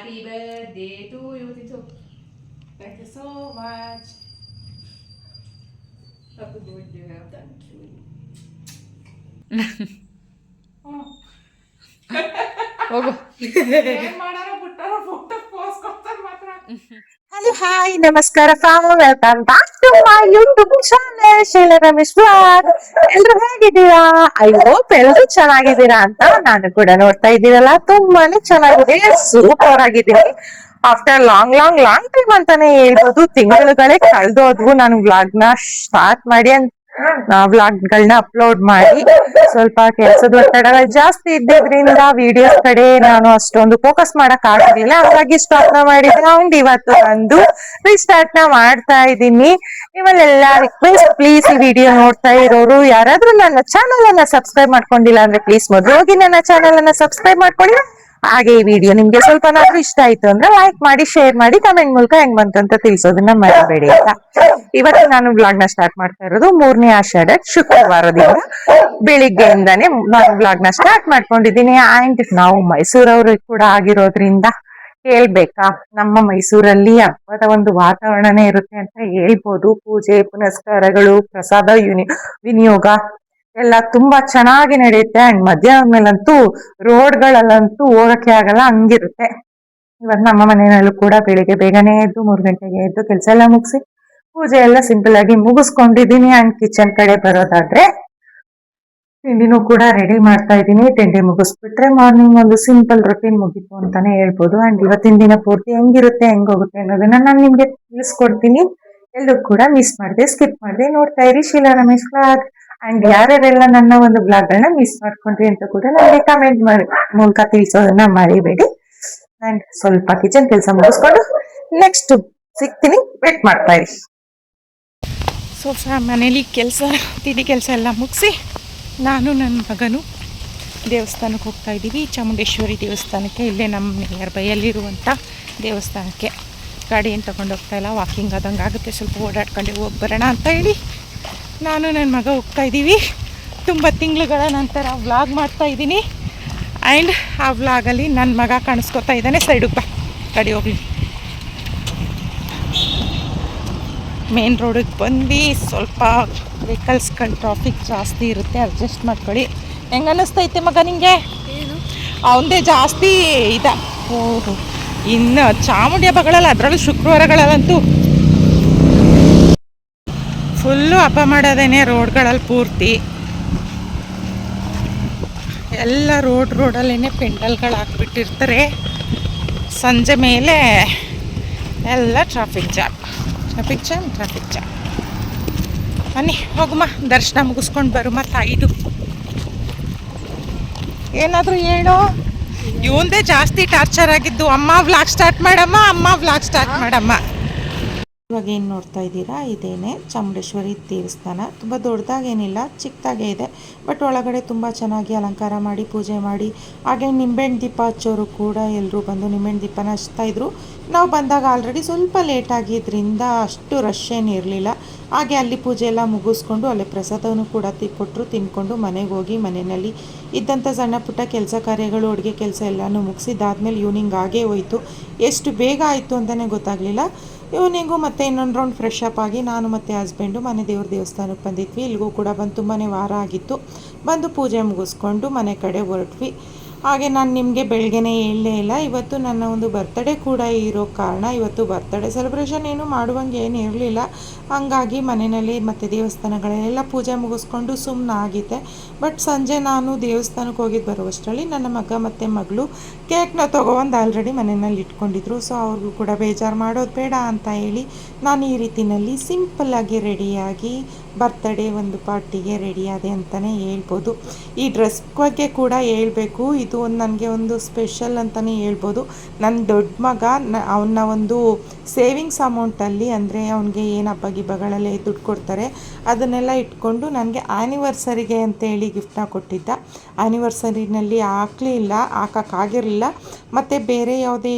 Happy birthday to you, Titu. Thank you so much. Happy birthday. Thank you. ಹೋಗು. ಏನ್ ಮಾಡಾರ ಬಿಟ್ಟಾರ photo pose ಕೊಡ್ತಾರ ಮಾತ್ರ. ಹಲೋ ಹಾಯ್ ನಮಸ್ಕಾರ welcome back to my YouTube channel Shaila Ramesh blog. ಎಲ್ರು ಹೇಗಿದ್ದೀರಾ? ಐ ಹೋಪ್ ಎಲ್ರು ಚೆನ್ನಾಗಿದ್ದೀರಾ ಅಂತ. ನಾನು ಕೂಡ ನೋಡ್ತಾ ಇದ್ದೀರಲ್ಲ, ತುಂಬಾನೇ ಚೆನ್ನಾಗಿದೆ, ಸೂಪರ್ ಆಗಿದ್ದೀನಿ. After long long long time ಅಂತಾನೆ ಹೇಳ್ಬೋದು. ತಿಂಗಳುಗಳೇ ಕಳೆದೋದ್ವು ನಾನು ವ್ಲಾಗ್ ನ ಸ್ಟಾರ್ಟ್ ಮಾಡಿ ವ್ಲಾಗ್ ಗಳನ್ನ ಅಪ್ಲೋಡ್ ಮಾಡಿ. ಸ್ವಲ್ಪ ಕೆಲಸದ ಒತ್ತಡಗಳು ಜಾಸ್ತಿ ಇದ್ದಿದ್ರಿಂದ ವಿಡಿಯೋಸ್ ಕಡೆ ನಾನು ಅಷ್ಟೊಂದು ಫೋಕಸ್ ಮಾಡಕ್ ಆಗಿರ್ಲಿಲ್ಲ. ಹಾಗಾಗಿ ಸ್ಟಾಪ್ ನ ಮಾಡಿದ್ರೆ ಅಂಡ್ ಇವತ್ತು ಬಂದು ರೀಸ್ಟಾರ್ಟ್ ನ ಮಾಡ್ತಾ ಇದ್ದೀನಿ. ನಿಮ್ಮಲ್ಲೆಲ್ಲ ರಿಕ್ವೆಸ್ಟ್, ಪ್ಲೀಸ್ ಈ ವಿಡಿಯೋ ನೋಡ್ತಾ ಇರೋರು ಯಾರಾದ್ರೂ ನನ್ನ ಚಾನಲ್ ಅನ್ನ ಸಬ್ಸ್ಕ್ರೈಬ್ ಮಾಡ್ಕೊಂಡಿಲ್ಲ ಅಂದ್ರೆ ಪ್ಲೀಸ್ ಮೊದಲು ಹೋಗಿ ನನ್ನ ಚಾನಲ್ ಅನ್ನ ಸಬ್ಸ್ಕ್ರೈಬ್ ಮಾಡ್ಕೊಳ್ಳಿ. ಹಾಗೆ ಈ ವಿಡಿಯೋ ನಿಮ್ಗೆ ಸ್ವಲ್ಪನಾದ್ರೂ ಇಷ್ಟ ಆಯ್ತು ಅಂದ್ರೆ ಲೈಕ್ ಮಾಡಿ, ಶೇರ್ ಮಾಡಿ, ಕಮೆಂಟ್ ಮೂಲಕ ಹೆಂಗ್ ಬಂತು ಅಂತ ತಿಳಿಸೋದನ್ನ ಮರಿಬೇಡಿ ಆಯ್ತಾ. ಇವತ್ತು ನಾನು ವ್ಲಾಗ್ ನ ಸ್ಟಾರ್ಟ್ ಮಾಡ್ತಾ ಇರೋದು 3ನೇ ಆಷಾಢ ಶುಕ್ರವಾರದಿಂದ. ಬೆಳಿಗ್ಗೆಯಿಂದಾನೇ ನಾನು ವ್ಲಾಗ್ ನ ಸ್ಟಾರ್ಟ್ ಮಾಡ್ಕೊಂಡಿದ್ದೀನಿ. ಅಂಡ್ ನಾವು ಮೈಸೂರವರು ಕೂಡ ಆಗಿರೋದ್ರಿಂದ ಹೇಳ್ಬೇಕಾ, ನಮ್ಮ ಮೈಸೂರಲ್ಲಿ ಹಬ್ಬದ ಒಂದು ವಾತಾವರಣನೇ ಇರುತ್ತೆ ಅಂತ ಹೇಳ್ಬೋದು. ಪೂಜೆ ಪುನಸ್ಕಾರಗಳು, ಪ್ರಸಾದ ವಿನಿಯೋಗ ಎಲ್ಲ ತುಂಬಾ ಚೆನ್ನಾಗಿ ನಡೆಯುತ್ತೆ. ಅಂಡ್ ಮಧ್ಯಾಹ್ನ ಮೇಲಂತೂ ರೋಡ್ಗಳಲ್ಲಂತೂ ಹೋಗಕ್ಕೆ ಆಗಲ್ಲ, ಹಂಗಿರುತ್ತೆ. ಇವತ್ತು ನಮ್ಮ ಮನೆಯಲ್ಲೂ ಕೂಡ ಬೆಳಿಗ್ಗೆ ಬೇಗನೆ ಎದ್ದು 3 ಗಂಟೆಗೆ ಎದ್ದು ಕೆಲಸ ಎಲ್ಲ ಮುಗಿಸಿ ಪೂಜೆ ಎಲ್ಲ ಸಿಂಪಲ್ ಆಗಿ ಮುಗಿಸ್ಕೊಂಡಿದ್ದೀನಿ. ಅಂಡ್ ಕಿಚನ್ ಕಡೆ ಬರೋದಾದ್ರೆ ತಿಂಡಿನೂ ಕೂಡ ರೆಡಿ ಮಾಡ್ತಾ ಇದ್ದೀನಿ. ತಿಂಡಿ ಮುಗಿಸ್ಬಿಟ್ರೆ ಮಾರ್ನಿಂಗ್ ಒಂದು ಸಿಂಪಲ್ ರೊಟೀನ್ ಮುಗೀತು ಅಂತಾನೆ ಹೇಳ್ಬೋದು. ಅಂಡ್ ಇವತ್ತಿನ ದಿನ ಪೂರ್ತಿ ಹೆಂಗಿರುತ್ತೆ ಹೆಂಗೋಗುತ್ತೆ ಅನ್ನೋದನ್ನ ನಾನು ನಿಮ್ಗೆ ತಿಳಿಸ್ಕೊಡ್ತೀನಿ. ಎಲ್ಲರೂ ಕೂಡ ಮಿಸ್ ಮಾಡದೆ, ಸ್ಕಿಪ್ ಮಾಡದೆ ನೋಡ್ತಾ ಇರಿ ಶೀಲಾ ರಮೇಶ್ ಬ್ಲಾಗ್. ಅಂಡ್ ಯಾರ್ಯಾರೆಲ್ಲ ನನ್ನ ಒಂದು ಬ್ಲಾಗ್ ಗಳನ್ನ ಮಿಸ್ ಮಾಡ್ಕೊಂಡ್ರಿ ಅಂತ ಕೂಡ ನನಗೆ ಕಮೆಂಟ್ ಮೂಲಕ ತಿಳಿಸೋದನ್ನ ಮರಿಬೇಡಿ. ಅಂಡ್ ಸ್ವಲ್ಪ ಕಿಚನ್ ಕೆಲಸ ಮುಗಿಸ್ಕೊಂಡು ನೆಕ್ಸ್ಟ್ ಸಿಗ್ತೀನಿ, ವೇಟ್ ಮಾಡ್ತಾ ಇರಿ. ಸೊ ಮನೇಲಿ ಕೆಲಸ, ತಿಂಡಿ ಕೆಲಸ ಎಲ್ಲ ಮುಗಿಸಿ ನಾನು ನನ್ನ ಮಗನು ದೇವಸ್ಥಾನಕ್ಕೆ ಹೋಗ್ತಾ ಇದ್ದೀವಿ. ಚಾಮುಂಡೇಶ್ವರಿ ದೇವಸ್ಥಾನಕ್ಕೆ, ಇಲ್ಲೇ ನಮ್ಮ ನಿಯರ್ ಬೈಯಲ್ಲಿರುವಂಥ ದೇವಸ್ಥಾನಕ್ಕೆ. ಗಾಡಿ ಏನು ತೊಗೊಂಡು ಹೋಗ್ತಾ ಇಲ್ಲ, ವಾಕಿಂಗ್ ಆದಂಗೆ ಆಗುತ್ತೆ, ಸ್ವಲ್ಪ ಓಡಾಡ್ಕೊಂಡು ಹೋಗಿ ಬರೋಣ ಅಂತ ಹೇಳಿ ನಾನು ನನ್ನ ಮಗ ಹೋಗ್ತಾ ಇದ್ದೀವಿ. ತುಂಬ ತಿಂಗಳುಗಳ ನಂತರ ವ್ಲಾಗ್ ಮಾಡ್ತಾ ಇದ್ದೀನಿ. ಆ್ಯಂಡ್ ಆ ವ್ಲಾಗಲ್ಲಿ ನನ್ನ ಮಗ ಕಾಣಿಸ್ಕೊತಾ ಇದ್ದಾನೆ. ಸೈಡಿಗೆ ಬಾ, ಗಾಡಿ ಹೋಗಲಿ. ಮೇನ್ ರೋಡಿಗೆ ಬಂದು ಸ್ವಲ್ಪ ವೆಹಿಕಲ್ಸ್ಗಳು ಟ್ರಾಫಿಕ್ ಜಾಸ್ತಿ ಇರುತ್ತೆ, ಅಡ್ಜಸ್ಟ್ ಮಾಡ್ಕೊಳ್ಳಿ. ಹೆಂಗೆ ಅನ್ನಿಸ್ತೈತೆ ಮಗ ನಿಂಗೆ? ಅವನದೇ ಜಾಸ್ತಿ ಇದೆ. ಓಹೋ, ಇನ್ನು ಚಾಮುಂಡಿ ಹಬ್ಬಗಳಲ್ಲ, ಅದರಲ್ಲೂ ಶುಕ್ರವಾರಗಳಲ್ಲಂತೂ ಫುಲ್ಲು ಹಬ್ಬ ಮಾಡೋದೇನೆ ರೋಡ್ಗಳಲ್ಲಿ ಪೂರ್ತಿ. ಎಲ್ಲ ರೋಡಲ್ಲೇ ಪೆಂಡಲ್ಗಳು ಹಾಕ್ಬಿಟ್ಟಿರ್ತಾರೆ. ಸಂಜೆ ಮೇಲೆ ಎಲ್ಲ ಟ್ರಾಫಿಕ್ ಜಾಮ್. ಬನ್ನಿ ಹೋಗುಮ್ಮ, ದರ್ಶನ ಮುಗಿಸ್ಕೊಂಡು ಬರುಮ್ಮ ತಾಯಿದು. ಏನಾದರೂ ಹೇಳೋ, ಇವಂದೇ ಜಾಸ್ತಿ ಟಾರ್ಚರ್ ಆಗಿದ್ದು. ಅಮ್ಮ ವ್ಲಾಗ್ ಸ್ಟಾರ್ಟ್ ಮಾಡಮ್ಮ. ಇವಾಗ ಏನು ನೋಡ್ತಾ ಇದ್ದೀರಾ, ಇದೇನೆ ಚಾಮುಂಡೇಶ್ವರಿ ದೇವಸ್ಥಾನ. ತುಂಬ ದೊಡ್ಡದಾಗೇನಿಲ್ಲ, ಚಿಕ್ಕದಾಗೇ ಇದೆ. ಬಟ್ ಒಳಗಡೆ ತುಂಬ ಚೆನ್ನಾಗಿ ಅಲಂಕಾರ ಮಾಡಿ ಪೂಜೆ ಮಾಡಿ, ಹಾಗೆ ನಿಂಬೆಹಣ್ಣು ದೀಪ ಹಚ್ಚೋರು ಕೂಡ ಎಲ್ಲರೂ ಬಂದು ನಿಂಬೆಹಣ್ಣು ದೀಪನ ಹಚ್ತಾಯಿದ್ರು. ನಾವು ಬಂದಾಗ ಆಲ್ರೆಡಿ ಸ್ವಲ್ಪ ಲೇಟ್ ಆಗಿದ್ದರಿಂದ ಅಷ್ಟು ರಶ್ ಏನು ಇರಲಿಲ್ಲ. ಹಾಗೆ ಅಲ್ಲಿ ಪೂಜೆ ಎಲ್ಲ ಮುಗಿಸ್ಕೊಂಡು ಅಲ್ಲೇ ಪ್ರಸಾದವನ್ನು ಕೂಡ ಕೊಟ್ಟರು. ತಿನ್ಕೊಂಡು ಮನೆಗೆ ಹೋಗಿ ಮನೆಯಲ್ಲಿ ಇದ್ದಂಥ ಸಣ್ಣ ಪುಟ್ಟ ಕೆಲಸ ಕಾರ್ಯಗಳು, ಅಡುಗೆ ಕೆಲಸ ಎಲ್ಲನೂ ಮುಗಿಸಿದ್ದಾದ್ಮೇಲೆ ಈವ್ನಿಂಗ್ ಆಗೇ ಹೋಯಿತು. ಎಷ್ಟು ಬೇಗ ಆಯಿತು ಅಂತಲೇ ಗೊತ್ತಾಗಲಿಲ್ಲ. ಈವ್ನಿಂಗು ಮತ್ತೆ ಇನ್ನೊಂದು ರೌಂಡ್ ಫ್ರೆಶ್ ಅಪ್ ಆಗಿ ನಾನು ಮತ್ತು ಹಸ್ಬೆಂಡು ಮನೆ ದೇವಸ್ಥಾನಕ್ಕೆ ಬಂದಿದ್ವಿ. ಇಲ್ಲಿಗೂ ಕೂಡ ಬಂದು ತುಂಬಾ ವಾರ ಆಗಿತ್ತು. ಬಂದು ಪೂಜೆ ಮುಗಿಸ್ಕೊಂಡು ಮನೆ ಕಡೆ ಹೊರಟ್ವಿ. ಹಾಗೆ ನಾನು ನಿಮಗೆ ಬೆಳಗ್ಗೆನೇ ಹೇಳಲೇ ಇಲ್ಲ, ಇವತ್ತು ನನ್ನ ಒಂದು ಬರ್ತಡೇ ಕೂಡ ಇರೋ ಕಾರಣ ಇವತ್ತು ಬರ್ತಡೇ ಸೆಲೆಬ್ರೇಷನ್ ಏನು ಮಾಡುವಂಗೆ ಏನು ಇರಲಿಲ್ಲ. ಹಾಗಾಗಿ ಮನೆಯಲ್ಲಿ ಮತ್ತು ದೇವಸ್ಥಾನಗಳಲ್ಲೆಲ್ಲ ಪೂಜೆ ಮುಗಿಸ್ಕೊಂಡು ಸುಮ್ಮನಾಗಿದ್ದೆ. ಬಟ್ ಸಂಜೆ ನಾನು ದೇವಸ್ಥಾನಕ್ಕೆ ಹೋಗಿದ್ದು ಬರುವಷ್ಟರಲ್ಲಿ ನನ್ನ ಮಗ ಮತ್ತು ಮಗಳು ಕೇಕ್ನ ತೊಗೊಬಂದು ಆಲ್ರೆಡಿ ಮನೆಯಲ್ಲಿ ಇಟ್ಕೊಂಡಿದ್ರು. ಸೊ ಅವ್ರಿಗೂ ಕೂಡ ಬೇಜಾರು ಮಾಡೋದು ಬೇಡ ಅಂತ ಹೇಳಿ ನಾನು ಈ ರೀತಿಯಲ್ಲಿ ಸಿಂಪಲ್ಲಾಗಿ ರೆಡಿಯಾಗಿ ಬರ್ತಡೇ ಒಂದು ಪಾರ್ಟಿಗೆ ರೆಡಿಯಾದೆ ಅಂತಲೇ ಹೇಳ್ಬೋದು. ಈ ಡ್ರೆಸ್ ಬಗ್ಗೆ ಕೂಡ ಹೇಳ್ಬೇಕು, ಇದು ಒಂದು ನನಗೆ ಒಂದು ಸ್ಪೆಷಲ್ ಅಂತಲೇ ಹೇಳ್ಬೋದು. ನನ್ನ ದೊಡ್ಡ ಮಗ ಅವನ ಒಂದು ಸೇವಿಂಗ್ಸ್ ಅಮೌಂಟಲ್ಲಿ, ಅಂದರೆ ಅವನಿಗೆ ಏನು ಹಬ್ಬ ಗಿಬ್ಬಗಳಲ್ಲಿ ದುಡ್ಡು ಕೊಡ್ತಾರೆ ಅದನ್ನೆಲ್ಲ ಇಟ್ಕೊಂಡು ನನಗೆ ಆ್ಯನಿವರ್ಸರಿಗೆ ಅಂತೇಳಿ ಗಿಫ್ಟನ್ನ ಕೊಟ್ಟಿದ್ದ. ಆ್ಯನಿವರ್ಸರಿನಲ್ಲಿ ಹಾಕಲಿಲ್ಲ, ಹಾಕೋಕ್ಕಾಗಿರಲಿಲ್ಲ. ಇರಲಿಲ್ಲ ಮತ್ತು ಬೇರೆ ಯಾವುದೇ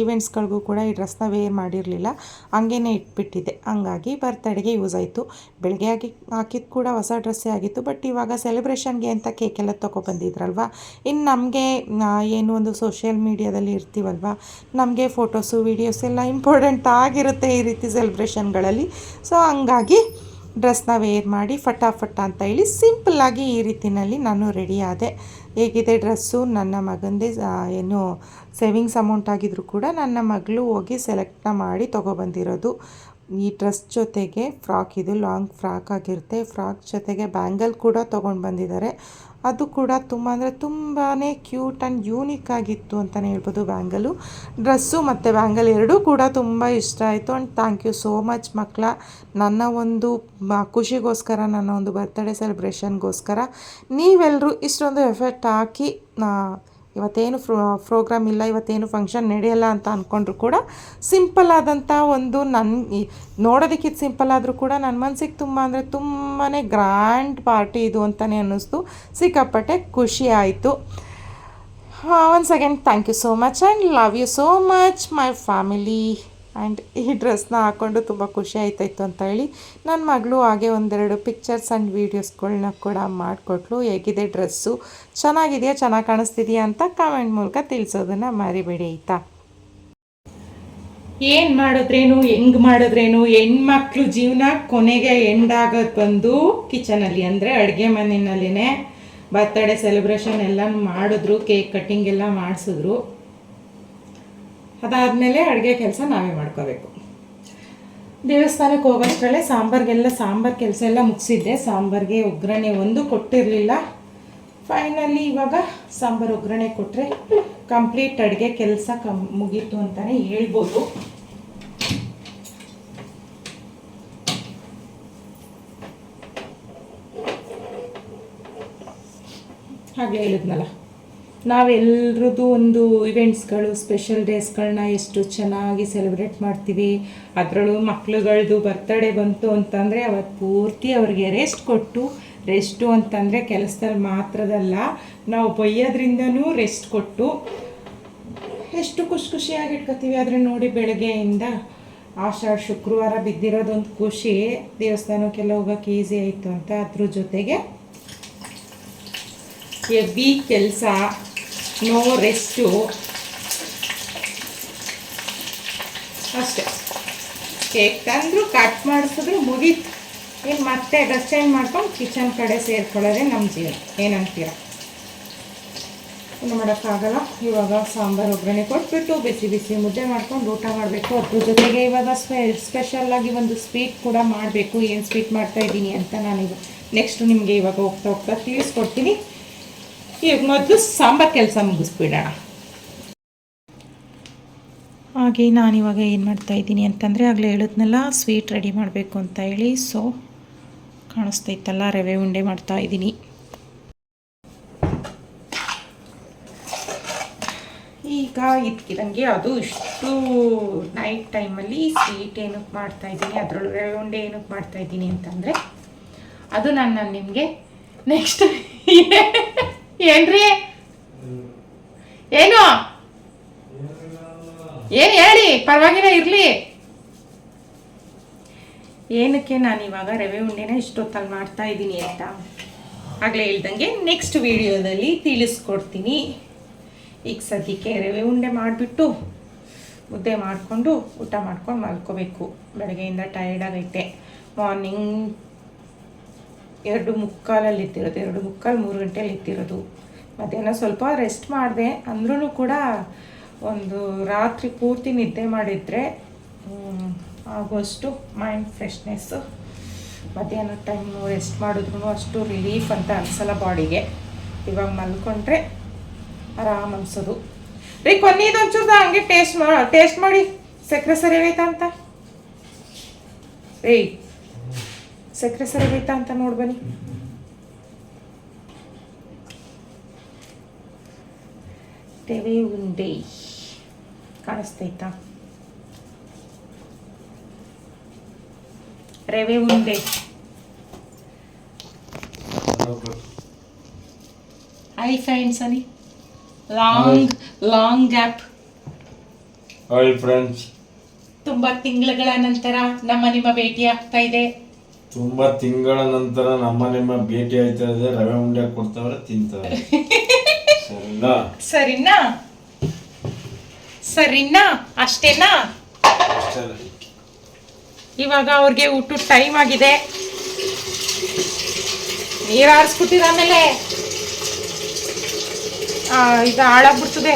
ಈವೆಂಟ್ಸ್ಗಳಿಗೂ ಕೂಡ ಈ ಡ್ರೆಸ್ನ ವೇರ್ ಮಾಡಿರಲಿಲ್ಲ, ಹಂಗೇ ಇಟ್ಬಿಟ್ಟಿದ್ದೆ. ಹಂಗಾಗಿ ಬರ್ತಡೆಗೆ ಯೂಸ್ ಆಯಿತು. ಬೆಳಗ್ಗೆ ಹಾಕಿದ್ದು ಕೂಡ ಹೊಸ ಡ್ರೆಸ್ಸೇ ಆಗಿತ್ತು. ಬಟ್ ಇವಾಗ ಸೆಲೆಬ್ರೇಷನ್ಗೆ ಅಂತ ಕೇಕೆಲ್ಲ ತೊಗೊಬಂದಿದ್ರಲ್ವ, ಇನ್ನು ನಮಗೆ ಏನು ಒಂದು ಸೋಷಿಯಲ್ ಮೀಡಿಯಾದಲ್ಲಿ ಇರ್ತೀವಲ್ವ, ನಮಗೆ ಫೋಟೋಸು ವೀಡಿಯೋಸ್ ಎಲ್ಲ ಇಂಪಾರ್ಟೆಂಟ್ ಆಗಿರುತ್ತೆ ಈ ರೀತಿ ಸೆಲೆಬ್ರೇಷನ್ಗಳಲ್ಲಿ. ಸೊ ಹಂಗಾಗಿ ಡ್ರೆಸ್ನ ವೇರ್ ಮಾಡಿ ಫಟಾಫಟ ಅಂತ ಹೇಳಿ ಸಿಂಪಲ್ಲಾಗಿ ಈ ರೀತಿಯಲ್ಲಿ ನಾನು ರೆಡಿ ಆದೆ. ಹೇಗಿದೆ ಡ್ರೆಸ್ಸು? ನನ್ನ ಮಗಂದೇ ಏನು ಸೇವಿಂಗ್ಸ್ ಅಮೌಂಟ್ ಆಗಿದ್ರು ಕೂಡ ನನ್ನ ಮಗಳು ಹೋಗಿ ಸೆಲೆಕ್ಟ್ನ ಮಾಡಿ ತೊಗೊಬಂದಿರೋದು. ಈ ಡ್ರೆಸ್ ಜೊತೆಗೆ ಫ್ರಾಕ್, ಇದು ಲಾಂಗ್ ಫ್ರಾಕ್ ಆಗಿರುತ್ತೆ. ಫ್ರಾಕ್ ಜೊತೆಗೆ ಬ್ಯಾಂಗಲ್ ಕೂಡ ತೊಗೊಂಡು ಬಂದಿದ್ದಾರೆ. ಅದು ಕೂಡ ತುಂಬ ಅಂದರೆ ತುಂಬಾ ಕ್ಯೂಟ್ ಆ್ಯಂಡ್ ಯೂನಿಕ್ ಆಗಿತ್ತು ಅಂತಲೇ ಹೇಳ್ಬೋದು. ಬ್ಯಾಂಗಲು, ಡ್ರೆಸ್ಸು ಮತ್ತು ಬ್ಯಾಂಗಲ್ ಎರಡೂ ಕೂಡ ತುಂಬ ಇಷ್ಟ ಆಯಿತು. And thank you so much ಮಕ್ಕಳ. ನನ್ನ ಒಂದು ಖುಷಿಗೋಸ್ಕರ, ನನ್ನ ಒಂದು ಬರ್ತ್ಡೇ ಸೆಲೆಬ್ರೇಷನ್ಗೋಸ್ಕರ ನೀವೆಲ್ಲರೂ ಇಷ್ಟೊಂದು ಎಫೆಕ್ಟ್ ಹಾಕಿ, ಇವತ್ತೇನು ಪ್ರೋಗ್ರಾಮ್ ಇಲ್ಲ, ಇವತ್ತೇನು ಫಂಕ್ಷನ್ ನಡೆಯಲ್ಲ ಅಂತ ಅಂದ್ಕೊಂಡ್ರು ಕೂಡ ಸಿಂಪಲ್ ಆದಂಥ ಒಂದು ನೋಡೋದಕ್ಕೆ ಇದು ಸಿಂಪಲ್ ಆದರೂ ಕೂಡ ನನ್ನ ಮನಸ್ಸಿಗೆ ತುಂಬ ಅಂದರೆ ತುಂಬಾ ಗ್ರ್ಯಾಂಡ್ ಪಾರ್ಟಿ ಇದು ಅಂತಲೇ ಅನ್ನಿಸ್ತು. ಸಿಕ್ಕಾಪಟ್ಟೆ ಖುಷಿ ಆಯಿತು. Once again thank you so much and love you so much my family. And ಈ ಡ್ರೆಸ್ನ ಹಾಕ್ಕೊಂಡು ತುಂಬ ಖುಷಿ ಆಯ್ತಾಯಿತ್ತು ಅಂತ ಹೇಳಿ ನನ್ನ ಮಗಳು ಹಾಗೆ ಒಂದೆರಡು ಪಿಕ್ಚರ್ಸ್ ಆ್ಯಂಡ್ ವೀಡಿಯೋಸ್ಗಳನ್ನ ಕೂಡ ಮಾಡಿಕೊಟ್ಲು. ಹೇಗಿದೆ ಡ್ರೆಸ್ಸು, ಚೆನ್ನಾಗಿದೆಯಾ, ಚೆನ್ನಾಗಿ ಕಾಣಿಸ್ತಿದೆಯಾ ಅಂತ ಕಾಮೆಂಟ್ ಮೂಲಕ ತಿಳಿಸೋದನ್ನು ಮರಿಬೇಡಿ ಆಯಿತಾ. ಏನು ಮಾಡಿದ್ರೇನು, ಹೆಂಗೆ ಮಾಡಿದ್ರೇನು, ಹೆಣ್ಮಕ್ಳು ಜೀವನ ಕೊನೆಗೆ ಎಂಡಾಗೋದು ಬಂದು ಕಿಚನಲ್ಲಿ, ಅಂದರೆ ಅಡುಗೆ ಮನೆಯಲ್ಲೇ. ಬರ್ತ್ಡೇ ಸೆಲೆಬ್ರೇಷನ್ ಎಲ್ಲ ಮಾಡಿದ್ರು, ಕೇಕ್ ಕಟ್ಟಿಂಗ್ ಎಲ್ಲ ಮಾಡಿಸಿದ್ರು. ಅದಾದಮೇಲೆ ಅಡುಗೆ ಕೆಲಸ ನಾವೇ ಮಾಡ್ಕೋಬೇಕು. ದೇವಸ್ಥಾನಕ್ಕೆ ಹೋಗೋಷ್ಟರಲ್ಲೇ ಸಾಂಬಾರು ಕೆಲಸ ಎಲ್ಲ ಮುಗಿಸಿದ್ದೆ. ಸಾಂಬಾರಿಗೆ ಒಗ್ಗರಣೆ ಒಂದು ಕೊಟ್ಟಿರಲಿಲ್ಲ. ಫೈನಲಿ ಇವಾಗ ಸಾಂಬಾರು ಒಗ್ಗರಣೆ ಕೊಟ್ಟರೆ ಕಂಪ್ಲೀಟ್ ಅಡುಗೆ ಕೆಲಸ ಮುಗೀತು ಅಂತಲೇ ಹೇಳ್ಬೋದು. ಹಾಗೆ ಹೇಳಿದ್ನಲ್ಲ, ನಾವೆಲ್ಲರದ್ದು ಒಂದು ಇವೆಂಟ್ಸ್ಗಳು, ಸ್ಪೆಷಲ್ ಡೇಸ್ಗಳನ್ನ ಎಷ್ಟು ಚೆನ್ನಾಗಿ ಸೆಲೆಬ್ರೇಟ್ ಮಾಡ್ತೀವಿ. ಅದರಲ್ಲೂ ಮಕ್ಳುಗಳದ್ದು ಬರ್ತಡೇ ಬಂತು ಅಂತಂದರೆ ಅವತ್ತು ಪೂರ್ತಿ ಅವ್ರಿಗೆ ರೆಸ್ಟ್ ಕೊಟ್ಟು, ರೆಸ್ಟು ಅಂತಂದರೆ ಕೆಲಸದಲ್ಲಿ ಮಾತ್ರದಲ್ಲ, ನಾವು ಬೈಯೋದ್ರಿಂದನೂ ರೆಸ್ಟ್ ಕೊಟ್ಟು ಎಷ್ಟು ಖುಷಿಯಾಗಿ ಇಟ್ಕೋತೀವಿ. ಆದರೆ ನೋಡಿ, ಬೆಳಗ್ಗೆಯಿಂದ ಆಷಾಢ ಶುಕ್ರವಾರ ಬಿದ್ದಿರೋದೊಂದು ಖುಷಿ. ದೇವಸ್ಥಾನಕ್ಕೆಲ್ಲ ಹೋಗೋಕ್ಕೆ ಈಸಿ ಆಯಿತು ಅಂತ. ಅದ್ರ ಜೊತೆಗೆ ಹೆವಿ ಕೆಲಸ, ನೋ ರೆಸ್ಟು ಅಷ್ಟೇ. ಕೇಕ್ ತಂದರು, ಕಟ್ ಮಾಡಿಸಿದ್ರು, ಮುಗೀತು. ಇನ್ನು ಮತ್ತೆ ಡ್ರೆಸ್ ಚೇಂಜ್ ಮಾಡ್ಕೊಂಡು ಕಿಚನ್ ಕಡೆ ಸೇರ್ಕೊಳ್ಳೋದೇ ನಮ್ಮ ಜೀವನ. ಏನಂತೀರ? ಏನು ಮಾಡೋಕ್ಕಾಗಲ್ಲ. ಇವಾಗ ಸಾಂಬಾರು ಒಗ್ಗರಣೆ ಕೊಟ್ಬಿಟ್ಟು ಬಿಸಿ ಬಿಸಿ ಮುದ್ದೆ ಮಾಡ್ಕೊಂಡು ಊಟ ಮಾಡಬೇಕು. ಅದ್ರ ಜೊತೆಗೆ ಇವಾಗ ಸ್ಪೆಷಲ್ಲಾಗಿ ಒಂದು ಸ್ವೀಟ್ ಕೂಡ ಮಾಡಬೇಕು. ಏನು ಸ್ವೀಟ್ ಮಾಡ್ತಾಯಿದ್ದೀನಿ ಅಂತ ನಾನೀಗ ನೆಕ್ಸ್ಟ್ ನಿಮಗೆ ಇವಾಗ ಹೋಗ್ತಾ ಹೋಗ್ತಾ ತಿಳಿಸ್ಕೊಡ್ತೀನಿ. ಈಗ ಮೊದಲು ಸಾಂಬಾರು ಕೆಲಸ ಮುಗಿಸ್ಬಿಡೋಣ. ಹಾಗೆ ನಾನಿವಾಗ ಏನು ಮಾಡ್ತಾಯಿದ್ದೀನಿ ಅಂತಂದರೆ, ಆಗಲೇ ಹೇಳಿದ್ನಲ್ಲ ಸ್ವೀಟ್ ರೆಡಿ ಮಾಡಬೇಕು ಅಂತ ಹೇಳಿ. ಸೊ ಕಾಣಿಸ್ತೈತಲ್ಲ, ರವೆ ಉಂಡೆ ಮಾಡ್ತಾಯಿದ್ದೀನಿ. ಈಗ ಇದಕ್ಕಿದಂಗೆ ಅದು ಇಷ್ಟು ನೈಟ್ ಟೈಮಲ್ಲಿ ಸ್ವೀಟ್ ಏನಕ್ಕೆ ಮಾಡ್ತಾಯಿದ್ದೀನಿ, ಅದರೊಳಗೆ ರವೆ ಉಂಡೆ ಏನಕ್ಕೆ ಮಾಡ್ತಾಯಿದ್ದೀನಿ ಅಂತಂದರೆ, ಅದು ನಾನು ನಿಮಗೆ ನೆಕ್ಸ್ಟ್ ಏನ್ರಿ ಏನು ಹೇಳಿ, ಪರವಾಗಿಲ್ಲ ಇರಲಿ. ಏನಕ್ಕೆ ನಾನು ಇವಾಗ ರವೆ ಉಂಡೆನ ಇಷ್ಟೊತ್ತಲ್ಲಿ ಮಾಡ್ತಾ ಇದ್ದೀನಿ ಅಂತ ಆಗಲೇ ಹೇಳ್ದಂಗೆ ನೆಕ್ಸ್ಟ್ ವಿಡಿಯೋದಲ್ಲಿ ತಿಳಿಸ್ಕೊಡ್ತೀನಿ. ಈಗ ಸದ್ಯಕ್ಕೆ ರವೆ ಉಂಡೆ ಮಾಡಿಬಿಟ್ಟು ಮುದ್ದೆ ಮಾಡಿಕೊಂಡು ಊಟ ಮಾಡ್ಕೊಂಡು ಮಲ್ಕೋಬೇಕು. ಬೆಳಗ್ಗೆಯಿಂದ ಟಯರ್ಡ್ ಆಗೈತೆ. ಮಾರ್ನಿಂಗ್ 2:45 ಇತ್ತಿರೋದು, 2:45 3 ಗಂಟೆಯಲ್ಲಿ ಇತ್ತಿರೋದು. ಮಧ್ಯಾಹ್ನ ಸ್ವಲ್ಪ ರೆಸ್ಟ್ ಮಾಡಿದೆ. ಅಂದ್ರೂ ಕೂಡ ಒಂದು ರಾತ್ರಿ ಪೂರ್ತಿ ನಿದ್ದೆ ಮಾಡಿದರೆ ಆಗೋಷ್ಟು ಮೈಂಡ್ ಫ್ರೆಶ್ನೆಸ್ಸು. ಮಧ್ಯಾಹ್ನ ಟೈಮು ರೆಸ್ಟ್ ಮಾಡಿದ್ರೂ ಅಷ್ಟು ರಿಲೀಫ್ ಅಂತ ಅನಿಸಲ್ಲ ಬಾಡಿಗೆ. ಇವಾಗ ಮಲ್ಕೊಂಡ್ರೆ ಆರಾಮ್ ಅನ್ಸೋದು. ರೀ, ಕೊನೆಯದೊಂಚೂರ್ದ ಹಂಗೆ ಟೇಸ್ಟ್ ಮಾಡಿ ಸಕ್ಕರೆ ಸರಿಯಾಗೈತಾ ಅಂತ. ರೀ, ಸಕ್ಕರೆ ಸರಿಯಾಗೈತಾ ಅಂತ ನೋಡ್ಬನ್ನಿ. ರವೆ ಉಂಡೆ ಕಾಣಿಸ್ತೈತಾ? ರವೆ ಉಂಡೆ ಹಾಯ್ ಫ್ರೆಂಡ್ಸ್ ಅನಿ. Long gap. Hi friends. ತುಂಬಾ ತಿಂಗಳ ನಂತರ ನಿಮ್ಮ ಭೇಟಿ ಆಗ್ತಾ ಇದೆ. ತುಂಬಾ ತಿಂಗಳ ನಂತರ ನಿಮ್ಮ ಭೇಟಿ ಆಯ್ತಾ ಇದೆ. ರವೆ ಉಂಡೆ ಕೊಡ್ತಾವ್ರೆ, ತಿಂತಾರೆ. ಸರಿನಾ ಅಷ್ಟೇನಾ? ಇವಾಗ ಅವ್ರಿಗೆ ಊಟದ ಟೈಮ್ ಆಗಿದೆ. ನೀರು ಆರಿಸ್ಬಿಟ್ಟಿರ ಆಮೇಲೆ ಈಗ ಹಾಳಾಗ್ಬಿಡ್ತದೆ.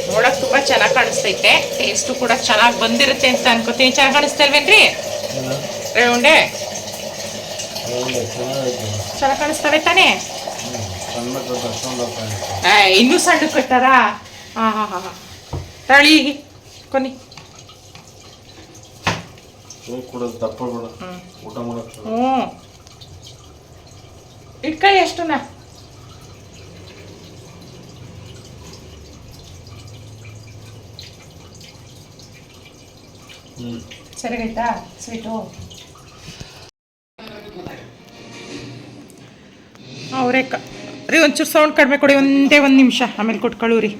ನೋಡಕ್ ತುಂಬಾ ಚೆನ್ನಾಗಿ ಕಾಣಿಸ್ತೈತೆ. ಟೇಸ್ಟು ಕೂಡ ಚೆನ್ನಾಗಿ ಬಂದಿರುತ್ತೆ ಅಂತ ಅನ್ಕೋತೀನಿ. ಚೆನ್ನಾಗಿ ಕಾಣಿಸ್ತಲ್ವೇನ್ರಿ ರವೆ ಉಂಡೆ? ಚೆನ್ನಾಗಿ ಕಾಣಿಸ್ತವೆ ತಾನೇ? ಇನ್ನೂ ಸಣ್ಣ ಕಟ್ಟಾರ? ಹಾ ತಳಿ ಕೊನಿ ಇಟ್ಕೊಳ್ಳಿ ಅಷ್ಟುನಾ. ಸರಿಗಾಯ್ತಾ ಸ್ವೀಟು? ಅವರೇಕ ರೀ, ಒಂಚೂರು ಸೌಂಡ್ ಕಡಿಮೆ ಕೊಡಿ. ಒಂದೇ ಒಂದು ನಿಮಿಷ, ಆಮೇಲೆ ಕೊಟ್ಕೊಳ್ಳು ರೀ.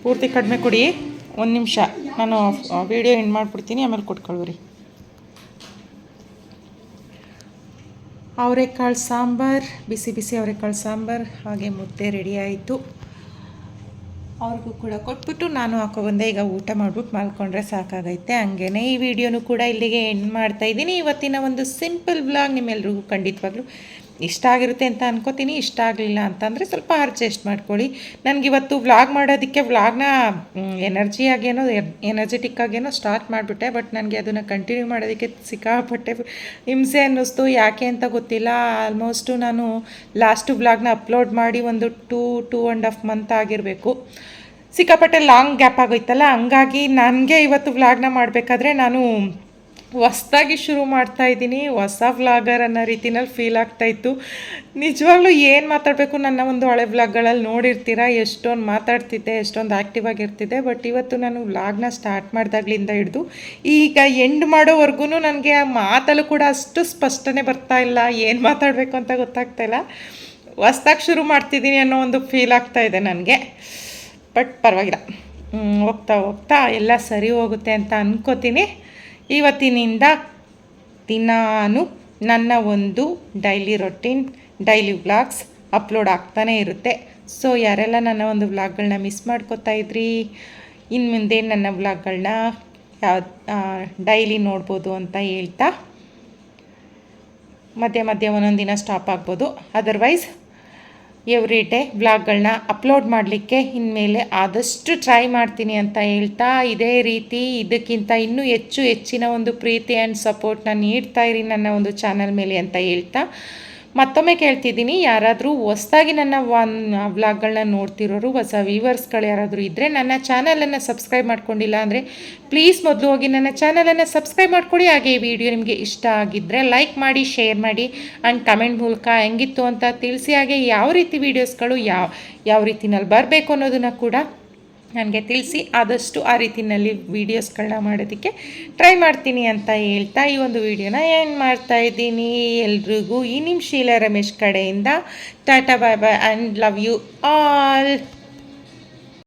ಪೂರ್ತಿ ಕಡಿಮೆ ಕೊಡಿ, ಒಂದು ನಿಮಿಷ. ನಾನು ವಿಡಿಯೋ ಎಂಡ್ ಮಾಡಿಬಿಡ್ತೀನಿ, ಆಮೇಲೆ ಕೊಟ್ಕೊಳ್ಳು ರೀ. ಅವರೆಕಾಳು ಸಾಂಬಾರು, ಬಿಸಿ ಬಿಸಿ ಅವರೆಕಾಳು ಸಾಂಬಾರು, ಹಾಗೆ ಮುದ್ದೆ ರೆಡಿ ಆಯಿತು. ಅವ್ರಿಗೂ ಕೂಡ ಕೊಟ್ಬಿಟ್ಟು ನಾನು ಹಾಕೊಬಂದೆ. ಈಗ ಊಟ ಮಾಡ್ಬಿಟ್ಟು ಮಾಡ್ಕೊಂಡ್ರೆ ಸಾಕಾಗೈತೆ. ಹಂಗೇ ಈ ವಿಡಿಯೋನು ಕೂಡ ಇಲ್ಲಿಗೆ ಎಂಡ್ ಮಾಡ್ತಾಯಿದ್ದೀನಿ. ಇವತ್ತಿನ ಒಂದು ಸಿಂಪಲ್ ವ್ಲಾಗ್ ನಿಮ್ಮೆಲ್ರಿಗೂ ಖಂಡಿತವಾಗ್ಲೂ ಇಷ್ಟ ಆಗಿರುತ್ತೆ ಅಂತ ಅನ್ಕೋತೀನಿ. ಇಷ್ಟ ಆಗಲಿಲ್ಲ ಅಂತಂದರೆ ಸ್ವಲ್ಪ ಅಡ್ಜಸ್ಟ್ ಮಾಡ್ಕೊಳ್ಳಿ. ನನಗಿವತ್ತು ವ್ಲಾಗ್ ಮಾಡೋದಕ್ಕೆ ವ್ಲಾಗ್ನ ಎನರ್ಜೆಟಿಕ್ ಆಗೇನೋ ಸ್ಟಾರ್ಟ್ ಮಾಡಿಬಿಟ್ಟೆ. ಬಟ್ ನನಗೆ ಅದನ್ನು ಕಂಟಿನ್ಯೂ ಮಾಡೋದಕ್ಕೆ ಸಿಕ್ಕಾಪಟ್ಟೆ ಹಿಂಸೆ ಅನ್ನಿಸ್ತು. ಯಾಕೆ ಅಂತ ಗೊತ್ತಿಲ್ಲ. ಆಲ್ಮೋಸ್ಟು ನಾನು ಲಾಸ್ಟು ವ್ಲಾಗ್ನ ಅಪ್ಲೋಡ್ ಮಾಡಿ ಒಂದು 2.5 ಮಂತ್ ಆಗಿರಬೇಕು. ಸಿಕ್ಕಾಪಟ್ಟೆ ಲಾಂಗ್ ಗ್ಯಾಪ್ ಆಗೋಯ್ತಲ್ಲ, ಹಂಗಾಗಿ ನನಗೆ ಇವತ್ತು ವ್ಲಾಗ್ನ ಮಾಡಬೇಕಾದ್ರೆ ನಾನು ಹೊಸ್ದಾಗಿ ಶುರು ಮಾಡ್ತಾಯಿದ್ದೀನಿ. ಹೊಸ ವ್ಲಾಗರ್ ಅನ್ನೋ ರೀತಿನಲ್ಲಿ ಫೀಲ್ ಆಗ್ತಾಯಿತ್ತು. ನಿಜವಾಗ್ಲೂ ಏನು ಮಾತಾಡಬೇಕು, ನನ್ನ ಒಂದು ಹಳೆ ವ್ಲಾಗ್ಗಳಲ್ಲಿ ನೋಡಿರ್ತೀರ, ಎಷ್ಟೊಂದು ಮಾತಾಡ್ತಿದ್ದೆ, ಎಷ್ಟೊಂದು ಆ್ಯಕ್ಟಿವ್ ಆಗಿರ್ತಿದ್ದೆ. ಬಟ್ ಇವತ್ತು ನಾನು ವ್ಲಾಗ್ನ ಸ್ಟಾರ್ಟ್ ಮಾಡಿದಾಗಲಿಂದ ಹಿಡಿದು ಈಗ ಎಂಡ್ ಮಾಡೋವರೆಗೂ ನನಗೆ ಮಾತಲ್ಲೂ ಕೂಡ ಅಷ್ಟು ಸ್ಪಷ್ಟನೆ ಬರ್ತಾ ಇಲ್ಲ. ಏನು ಮಾತಾಡಬೇಕು ಅಂತ ಗೊತ್ತಾಗ್ತಾಯಿಲ್ಲ. ಹೊಸ್ದಾಗಿ ಶುರು ಮಾಡ್ತಿದ್ದೀನಿ ಅನ್ನೋ ಒಂದು ಫೀಲ್ ಆಗ್ತಾಯಿದೆ ನನಗೆ. ಬಟ್ ಪರವಾಗಿಲ್ಲ, ಹೋಗ್ತಾ ಹೋಗ್ತಾ ಎಲ್ಲ ಸರಿ ಹೋಗುತ್ತೆ ಅಂತ ಅನ್ಕೋತೀನಿ. ಇವತ್ತಿನಿಂದ ದಿನಾನು ನನ್ನ ಒಂದು daily routine, daily vlogs upload ಆಗ್ತಾನೇ ಇರುತ್ತೆ. ಸೊ ಯಾರೆಲ್ಲ ನನ್ನ ಒಂದು ವ್ಲಾಗ್ಗಳನ್ನ ಮಿಸ್ ಮಾಡ್ಕೋತಾ ಇದ್ರಿ, ಇನ್ನು ಮುಂದೆ ನನ್ನ ವ್ಲಾಗ್ಗಳನ್ನ ಡೈಲಿ ನೋಡ್ಬೋದು ಅಂತ ಹೇಳ್ತಾ, ಮಧ್ಯೆ ಮಧ್ಯೆ ಒಂದೊಂದು ದಿನ ಸ್ಟಾಪ್ ಆಗ್ಬೋದು. ಅದರ್ವೈಸ್ ಎವ್ರಿ ಡೇ ವ್ಲಾಗ್ಗಳನ್ನ ಅಪ್ಲೋಡ್ ಮಾಡಲಿಕ್ಕೆ ಇನ್ಮೇಲೆ ಆದಷ್ಟು ಟ್ರೈ ಮಾಡ್ತೀನಿ ಅಂತ ಹೇಳ್ತಾ, ಇದೇ ರೀತಿ ಇದಕ್ಕಿಂತ ಇನ್ನೂ ಹೆಚ್ಚಿನ ಒಂದು ಪ್ರೀತಿ ಆ್ಯಂಡ್ ಸಪೋರ್ಟ್ನ ನೀಡ್ತಾ ಇರಿ ನನ್ನ ಒಂದು ಚಾನಲ್ ಮೇಲೆ ಅಂತ ಹೇಳ್ತಾ, ಮತ್ತೊಮ್ಮೆ ಕೇಳ್ತಿದ್ದೀನಿ, ಯಾರಾದರೂ ಹೊಸದಾಗಿ ನನ್ನ ವ್ಲಾಗ್ಗಳನ್ನ ನೋಡ್ತಿರೋರು, ಹೊಸ ವ್ಯೂವರ್ಸ್ಗಳು ಯಾರಾದರೂ ಇದ್ದರೆ ನನ್ನ ಚಾನಲನ್ನು ಸಬ್ಸ್ಕ್ರೈಬ್ ಮಾಡ್ಕೊಂಡಿಲ್ಲ ಅಂದರೆ ಪ್ಲೀಸ್ ಮೊದಲು ಹೋಗಿ ನನ್ನ ಚಾನಲನ್ನು ಸಬ್ಸ್ಕ್ರೈಬ್ ಮಾಡ್ಕೊಳ್ಳಿ. ಹಾಗೆ ಈ ವಿಡಿಯೋ ನಿಮಗೆ ಇಷ್ಟ ಆಗಿದ್ದರೆ ಲೈಕ್ ಮಾಡಿ, ಶೇರ್ ಮಾಡಿ ಆ್ಯಂಡ್ ಕಮೆಂಟ್ ಮೂಲಕ ಹೆಂಗಿತ್ತು ಅಂತ ತಿಳಿಸಿ. ಹಾಗೆ ಯಾವ ರೀತಿ ವೀಡಿಯೋಸ್ಗಳು ಯಾವ ರೀತಿನಲ್ಲಿ ಬರಬೇಕು ಅನ್ನೋದನ್ನು ಕೂಡ ನನಗೆ ತಿಳಿಸಿ. ಆದಷ್ಟು ಆ ರೀತಿಯಲ್ಲಿ ವೀಡಿಯೋಸ್ಗಳನ್ನ ಮಾಡೋದಕ್ಕೆ ಟ್ರೈ ಮಾಡ್ತೀನಿ ಅಂತ ಹೇಳ್ತಾ ಈ ಒಂದು ವಿಡಿಯೋನ ಎಂಡ್ ಮಾಡ್ತಾಯಿದ್ದೀನಿ. ಎಲ್ರಿಗೂ ಈ ನಿಮ್ಮ ಶೀಲಾ ರಮೇಶ್ ಕಡೆಯಿಂದ ಟಾಟಾ ಬಾಯ್ boy and love you all.